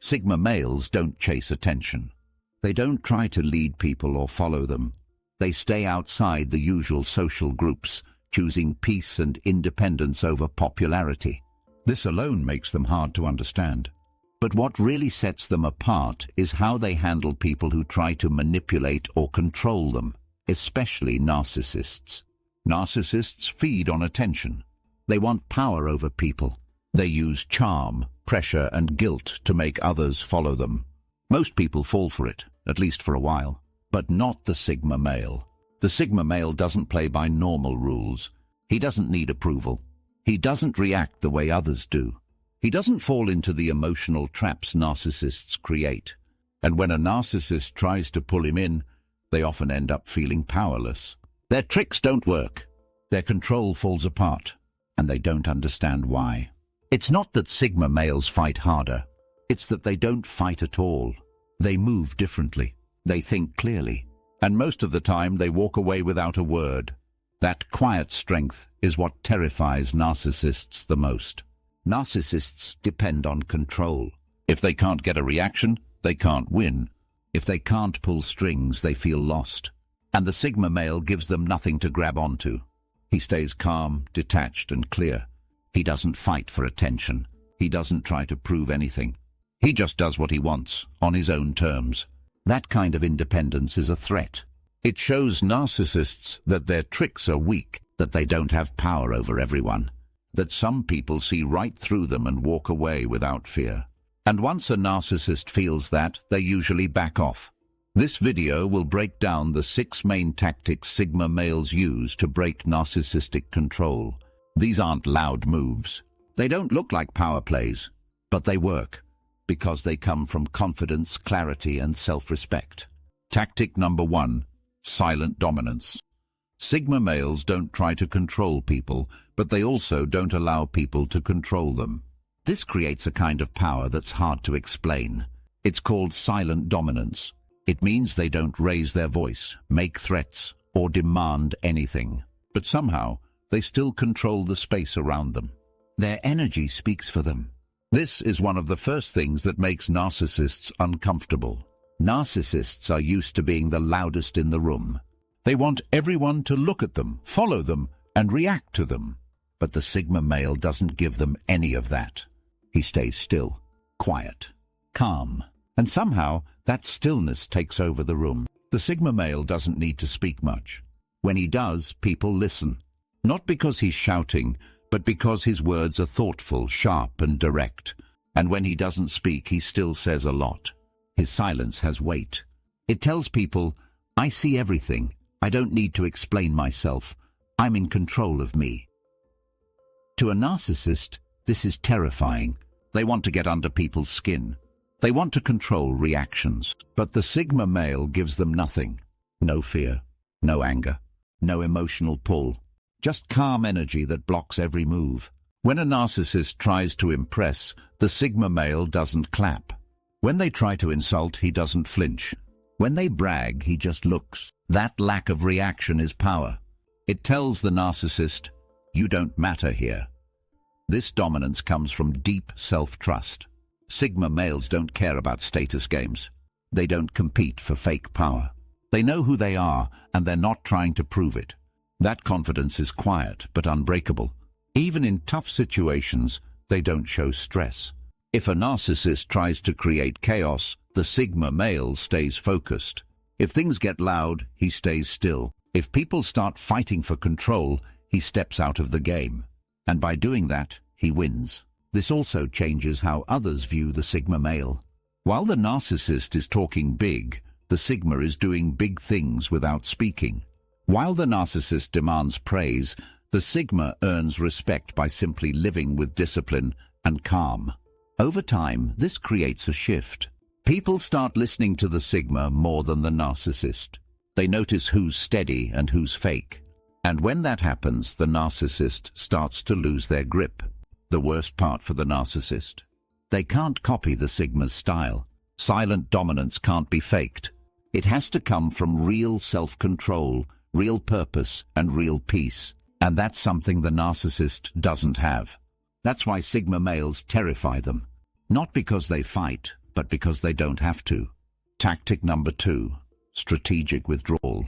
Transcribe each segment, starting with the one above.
Sigma males don't chase attention. They don't try to lead people or follow them. They stay outside the usual social groups, choosing peace and independence over popularity. This alone makes them hard to understand. But what really sets them apart is how they handle people who try to manipulate or control them, especially narcissists. Narcissists feed on attention. They want power over people. They use charm, pressure, and guilt to make others follow them. Most people fall for it, at least for a while. But not the Sigma male. The Sigma male doesn't play by normal rules. He doesn't need approval. He doesn't react the way others do. He doesn't fall into the emotional traps narcissists create. And when a narcissist tries to pull him in, they often end up feeling powerless. Their tricks don't work. Their control falls apart, and they don't understand why. It's not that Sigma males fight harder. It's that they don't fight at all. They move differently. They think clearly. And most of the time they walk away without a word. That quiet strength is what terrifies narcissists the most. Narcissists depend on control. If they can't get a reaction, they can't win. If they can't pull strings, they feel lost. And the Sigma male gives them nothing to grab onto. He stays calm, detached, and clear. He doesn't fight for attention. He doesn't try to prove anything. He just does what he wants, on his own terms. That kind of independence is a threat. It shows narcissists that their tricks are weak, that they don't have power over everyone, that some people see right through them and walk away without fear. And once a narcissist feels that, they usually back off. This video will break down the 6 main tactics Sigma males use to break narcissistic control. These aren't loud moves. They don't look like power plays, but they work, because they come from confidence, clarity, and self-respect. Tactic number 1, silent dominance. Sigma males don't try to control people, but they also don't allow people to control them. This creates a kind of power that's hard to explain. It's called silent dominance. It means they don't raise their voice, make threats, or demand anything. But somehow, they still control the space around them. Their energy speaks for them. This is one of the first things that makes narcissists uncomfortable. Narcissists are used to being the loudest in the room. They want everyone to look at them, follow them, and react to them. But the Sigma male doesn't give them any of that. He stays still, quiet, calm, and somehow that stillness takes over the room. The Sigma male doesn't need to speak much. When he does, people listen. Not because he's shouting, but because his words are thoughtful, sharp, and direct. And when he doesn't speak, he still says a lot. His silence has weight. It tells people, I see everything. I don't need to explain myself. I'm in control of me. To a narcissist, this is terrifying. They want to get under people's skin. They want to control reactions. But the Sigma male gives them nothing. No fear, no anger, no emotional pull. Just calm energy that blocks every move. When a narcissist tries to impress, the Sigma male doesn't clap. When they try to insult, he doesn't flinch. When they brag, he just looks. That lack of reaction is power. It tells the narcissist, you don't matter here. This dominance comes from deep self-trust. Sigma males don't care about status games. They don't compete for fake power. They know who they are, and they're not trying to prove it. That confidence is quiet but unbreakable. Even in tough situations, they don't show stress. If a narcissist tries to create chaos, the Sigma male stays focused. If things get loud, he stays still. If people start fighting for control, he steps out of the game. And by doing that, he wins. This also changes how others view the Sigma male. While the narcissist is talking big, the Sigma is doing big things without speaking. While the narcissist demands praise, the Sigma earns respect by simply living with discipline and calm. Over time, this creates a shift. People start listening to the Sigma more than the narcissist. They notice who's steady and who's fake. And when that happens, the narcissist starts to lose their grip. The worst part for the narcissist. They can't copy the Sigma's style. Silent dominance can't be faked. It has to come from real self-control, real purpose, and real peace. And that's something the narcissist doesn't have. That's why Sigma males terrify them. Not because they fight, but because they don't have to. Tactic number 2, strategic withdrawal.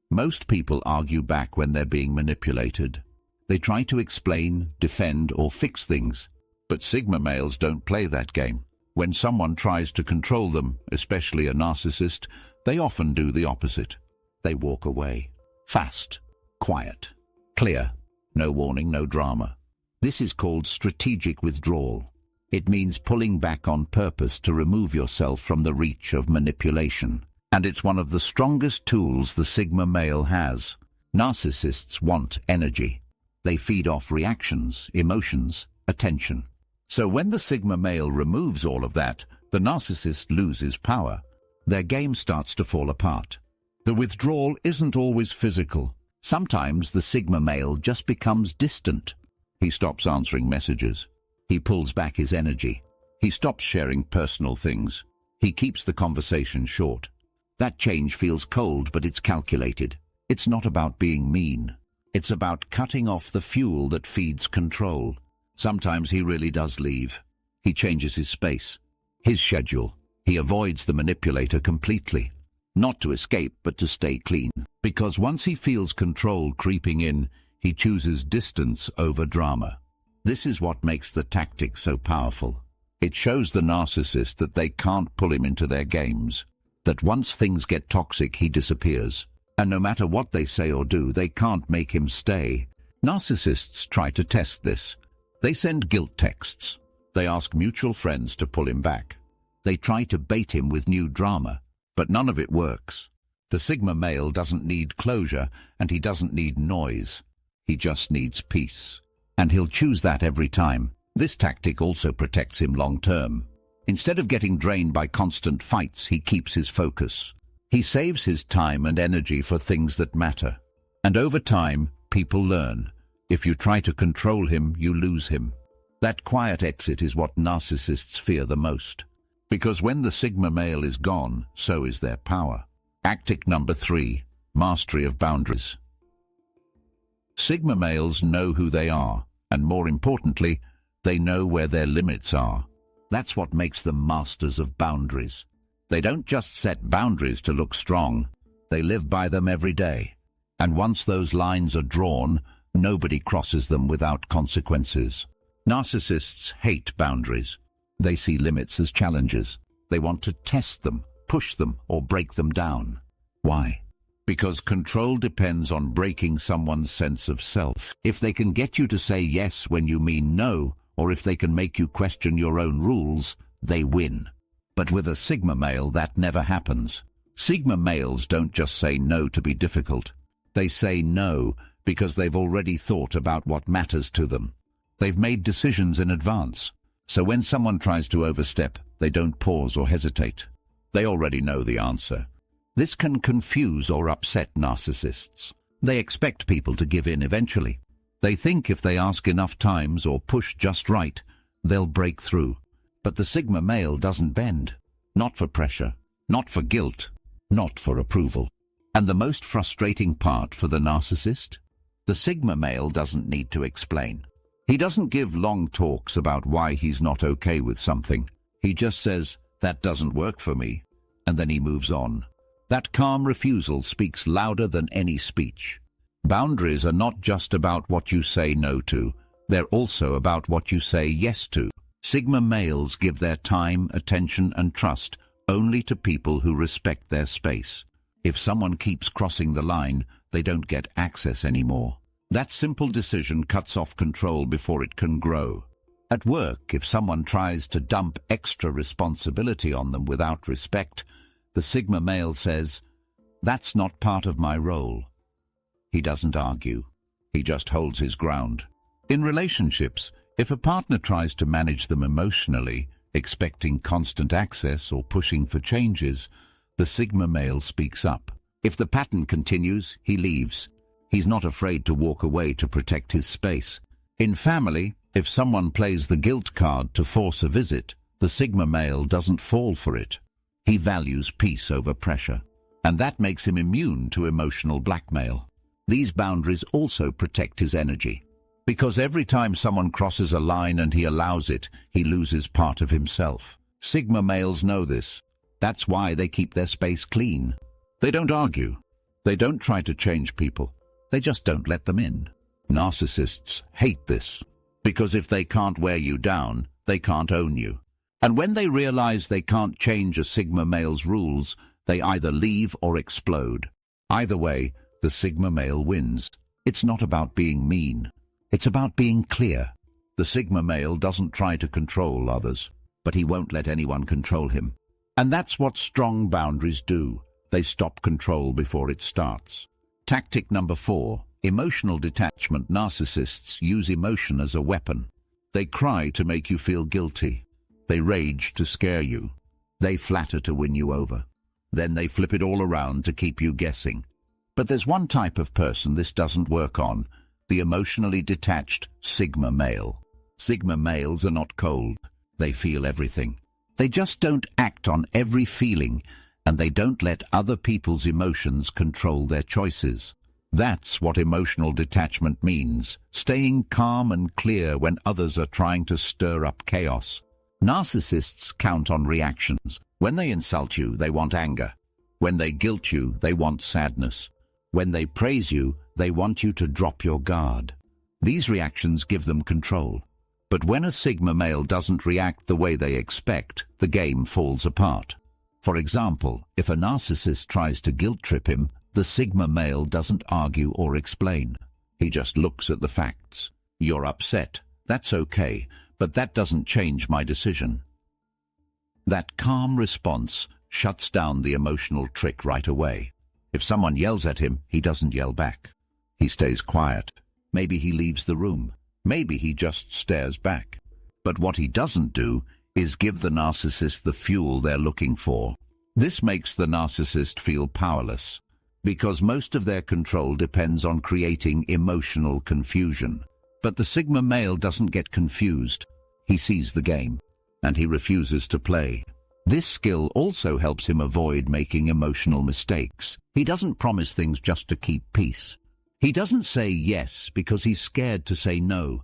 Most people argue back when they're being manipulated. They try to explain, defend, or fix things. But Sigma males don't play that game. When someone tries to control them, especially a narcissist, they often do the opposite. They walk away. Fast, quiet, clear, no warning, no drama. This is called strategic withdrawal. It means pulling back on purpose to remove yourself from the reach of manipulation. And it's one of the strongest tools the Sigma male has. Narcissists want energy. They feed off reactions, emotions, attention. So when the Sigma male removes all of that, the narcissist loses power. Their game starts to fall apart. The withdrawal isn't always physical. Sometimes the Sigma male just becomes distant. He stops answering messages. He pulls back his energy. He stops sharing personal things. He keeps the conversation short. That change feels cold, but it's calculated. It's not about being mean. It's about cutting off the fuel that feeds control. Sometimes he really does leave. He changes his space, his schedule. He avoids the manipulator completely. Not to escape, but to stay clean. Because once he feels control creeping in, he chooses distance over drama. This is what makes the tactic so powerful. It shows the narcissist that they can't pull him into their games. That once things get toxic, he disappears. And no matter what they say or do, they can't make him stay. Narcissists try to test this. They send guilt texts. They ask mutual friends to pull him back. They try to bait him with new drama, but none of it works. The Sigma male doesn't need closure, and he doesn't need noise. He just needs peace. And he'll choose that every time. This tactic also protects him long term. Instead of getting drained by constant fights, he keeps his focus. He saves his time and energy for things that matter. And over time, people learn. If you try to control him, you lose him. That quiet exit is what narcissists fear the most. Because when the Sigma male is gone, so is their power. Tactic number 3, mastery of boundaries. Sigma males know who they are, and more importantly, they know where their limits are. That's what makes them masters of boundaries. They don't just set boundaries to look strong, they live by them every day. And once those lines are drawn, nobody crosses them without consequences. Narcissists hate boundaries. They see limits as challenges. They want to test them, push them, or break them down. Why? Because control depends on breaking someone's sense of self. If they can get you to say yes when you mean no, or if they can make you question your own rules, they win. But with a Sigma male, that never happens. Sigma males don't just say no to be difficult. They say no because they've already thought about what matters to them. They've made decisions in advance. So when someone tries to overstep, they don't pause or hesitate. They already know the answer. This can confuse or upset narcissists. They expect people to give in eventually. They think if they ask enough times or push just right, they'll break through. But the Sigma male doesn't bend. Not for pressure, not for guilt, not for approval. And the most frustrating part for the narcissist? The Sigma male doesn't need to explain. He doesn't give long talks about why he's not okay with something. He just says, "That doesn't work for me," and then he moves on. That calm refusal speaks louder than any speech. Boundaries are not just about what you say no to, they're also about what you say yes to. Sigma males give their time, attention, and trust only to people who respect their space. If someone keeps crossing the line, they don't get access anymore. That simple decision cuts off control before it can grow. At work, if someone tries to dump extra responsibility on them without respect, the Sigma male says, "That's not part of my role." He doesn't argue. He just holds his ground. In relationships, if a partner tries to manage them emotionally, expecting constant access or pushing for changes, the Sigma male speaks up. If the pattern continues, he leaves. He's not afraid to walk away to protect his space. In family, if someone plays the guilt card to force a visit, the Sigma male doesn't fall for it. He values peace over pressure, and that makes him immune to emotional blackmail. These boundaries also protect his energy, because every time someone crosses a line and he allows it, he loses part of himself. Sigma males know this. That's why they keep their space clean. They don't argue. They don't try to change people. They just don't let them in. Narcissists hate this, because if they can't wear you down, they can't own you. And when they realize they can't change a Sigma male's rules, they either leave or explode. Either way, the Sigma male wins. It's not about being mean. It's about being clear. The Sigma male doesn't try to control others, but he won't let anyone control him. And that's what strong boundaries do. They stop control before it starts. Tactic number 4. Emotional detachment. Narcissists use emotion as a weapon. They cry to make you feel guilty. They rage to scare you. They flatter to win you over. Then they flip it all around to keep you guessing. But there's one type of person this doesn't work on: the emotionally detached Sigma male. Sigma males are not cold. They feel everything. They just don't act on every feeling, and they don't let other people's emotions control their choices. That's what emotional detachment means: staying calm and clear when others are trying to stir up chaos. Narcissists count on reactions. When they insult you, they want anger. When they guilt you, they want sadness. When they praise you, they want you to drop your guard. These reactions give them control. But when a Sigma male doesn't react the way they expect, the game falls apart. For example, if a narcissist tries to guilt-trip him, the Sigma male doesn't argue or explain. He just looks at the facts. You're upset. That's okay, but that doesn't change my decision. That calm response shuts down the emotional trick right away. If someone yells at him, he doesn't yell back. He stays quiet. Maybe he leaves the room. Maybe he just stares back. But what he doesn't do is give the narcissist the fuel they're looking for. This makes the narcissist feel powerless, because most of their control depends on creating emotional confusion. But the Sigma male doesn't get confused. He sees the game, and he refuses to play. This skill also helps him avoid making emotional mistakes. He doesn't promise things just to keep peace. He doesn't say yes because he's scared to say no.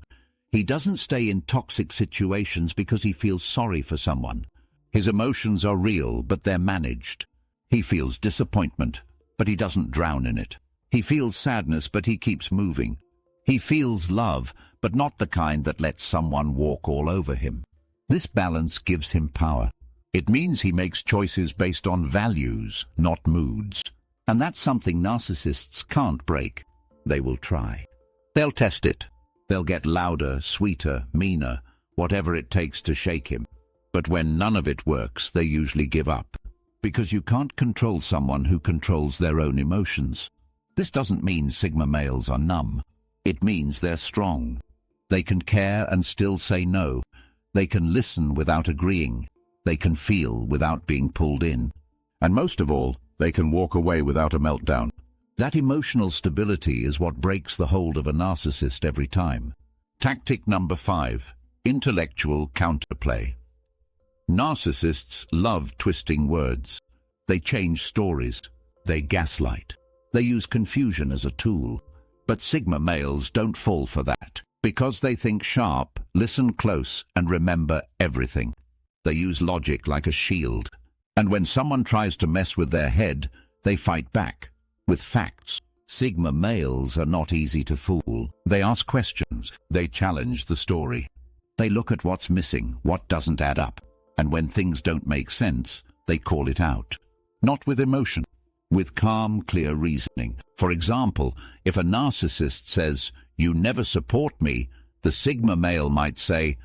He doesn't stay in toxic situations because he feels sorry for someone. His emotions are real, but they're managed. He feels disappointment, but he doesn't drown in it. He feels sadness, but he keeps moving. He feels love, but not the kind that lets someone walk all over him. This balance gives him power. It means he makes choices based on values, not moods. And that's something narcissists can't break. They will try. They'll test it. They'll get louder, sweeter, meaner, whatever it takes to shake him. But when none of it works, they usually give up. Because you can't control someone who controls their own emotions. This doesn't mean Sigma males are numb. It means they're strong. They can care and still say no. They can listen without agreeing. They can feel without being pulled in. And most of all, they can walk away without a meltdown. That emotional stability is what breaks the hold of a narcissist every time. Tactic number 5. Intellectual counterplay. Narcissists love twisting words. They change stories. They gaslight. They use confusion as a tool. But Sigma males don't fall for that, because they think sharp, listen close, and remember everything. They use logic like a shield. And when someone tries to mess with their head, they fight back with facts. Sigma males are not easy to fool. They ask questions. They challenge the story. They look at what's missing, what doesn't add up. And when things don't make sense, they call it out. Not with emotion, with calm, clear reasoning. For example, if a narcissist says, "You never support me," the Sigma male might say,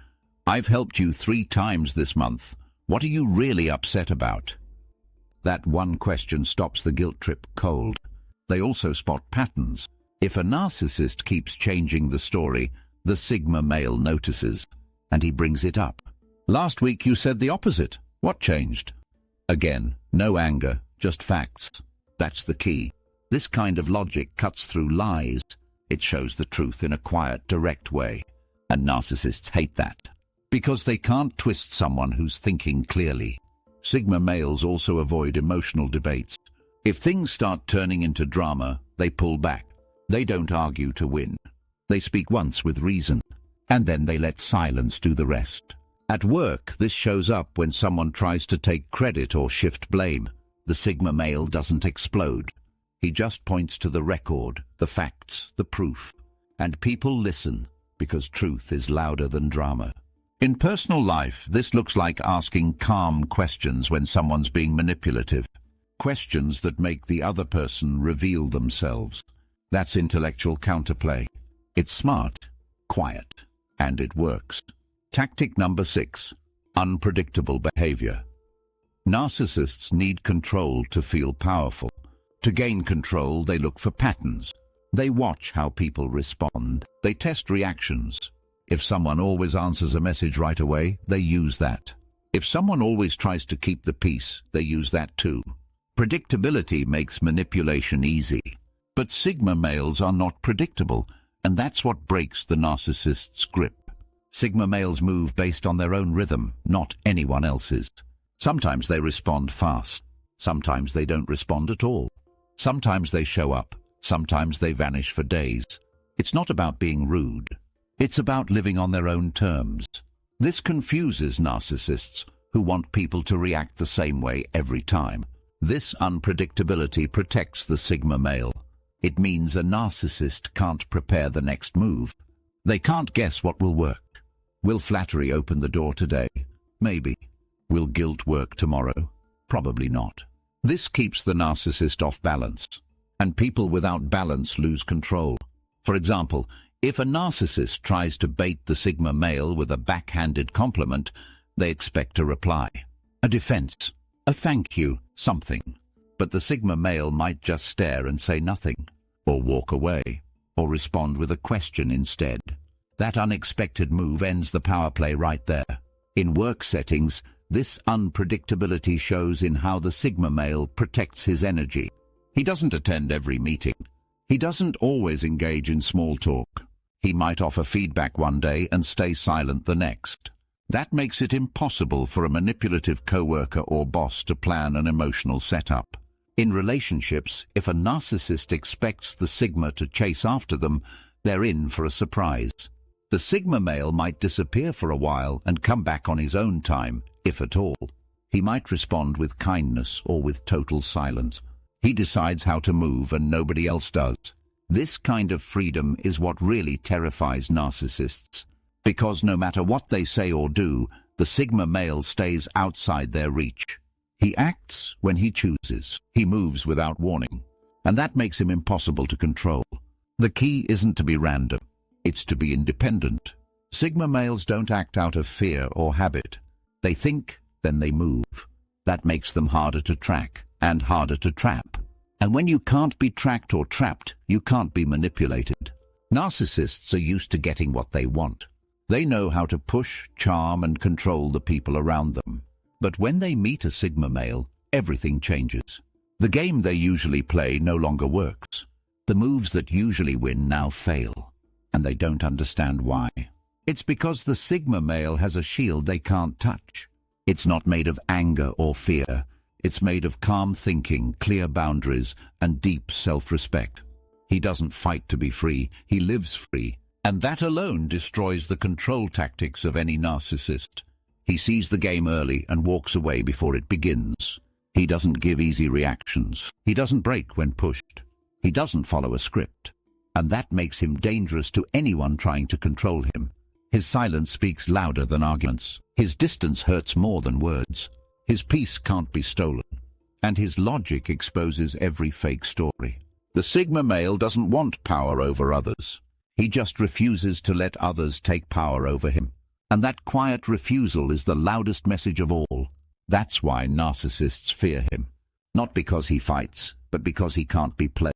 "I've helped you 3 times this month. What are you really upset about?" That one question stops the guilt trip cold. They also spot patterns. If a narcissist keeps changing the story, the Sigma male notices, and he brings it up. "Last week you said the opposite. What changed?" Again, no anger, just facts. That's the key. This kind of logic cuts through lies. It shows the truth in a quiet, direct way. And narcissists hate that, because they can't twist someone who's thinking clearly. Sigma males also avoid emotional debates. If things start turning into drama, they pull back. They don't argue to win. They speak once with reason, and then they let silence do the rest. At work, this shows up when someone tries to take credit or shift blame. The Sigma male doesn't explode. He just points to the record, the facts, the proof. And people listen, because truth is louder than drama. In personal life, this looks like asking calm questions when someone's being manipulative. Questions that make the other person reveal themselves. That's intellectual counterplay. It's smart, quiet, and it works. Tactic number 6. Unpredictable behavior. Narcissists need control to feel powerful. To gain control, they look for patterns. They watch how people respond. They test reactions. If someone always answers a message right away, they use that. If someone always tries to keep the peace, they use that too. Predictability makes manipulation easy. But Sigma males are not predictable, and that's what breaks the narcissist's grip. Sigma males move based on their own rhythm, not anyone else's. Sometimes they respond fast. Sometimes they don't respond at all. Sometimes they show up. Sometimes they vanish for days. It's not about being rude. It's about living on their own terms. This confuses narcissists who want people to react the same way every time. This unpredictability protects the Sigma male. It means a narcissist can't prepare the next move. They can't guess what will work. Will flattery open the door today? Maybe. Will guilt work tomorrow? Probably not. This keeps the narcissist off balance. And people without balance lose control. For example, if a narcissist tries to bait the Sigma male with a backhanded compliment, they expect a reply, a defense, a thank you, something. But the Sigma male might just stare and say nothing, or walk away, or respond with a question instead. That unexpected move ends the power play right there. In work settings, this unpredictability shows in how the Sigma male protects his energy. He doesn't attend every meeting. He doesn't always engage in small talk. He might offer feedback one day and stay silent the next. That makes it impossible for a manipulative coworker or boss to plan an emotional setup. In relationships, if a narcissist expects the Sigma to chase after them, they're in for a surprise. The Sigma male might disappear for a while and come back on his own time, if at all. He might respond with kindness or with total silence. He decides how to move and nobody else does. This kind of freedom is what really terrifies narcissists. Because no matter what they say or do, the Sigma male stays outside their reach. He acts when he chooses. He moves without warning. And that makes him impossible to control. The key isn't to be random. It's to be independent. Sigma males don't act out of fear or habit. They think, then they move. That makes them harder to track and harder to trap. And when you can't be tracked or trapped, you can't be manipulated. Narcissists are used to getting what they want. They know how to push, charm, and control the people around them. But when they meet a Sigma male, everything changes. The game they usually play no longer works. The moves that usually win now fail. And they don't understand why. It's because the Sigma male has a shield they can't touch. It's not made of anger or fear. It's made of calm thinking, clear boundaries, and deep self-respect. He doesn't fight to be free, he lives free. And that alone destroys the control tactics of any narcissist. He sees the game early and walks away before it begins. He doesn't give easy reactions. He doesn't break when pushed. He doesn't follow a script. And that makes him dangerous to anyone trying to control him. His silence speaks louder than arguments. His distance hurts more than words. His peace can't be stolen. And his logic exposes every fake story. The Sigma male doesn't want power over others. He just refuses to let others take power over him. And that quiet refusal is the loudest message of all. That's why narcissists fear him. Not because he fights, but because he can't be played.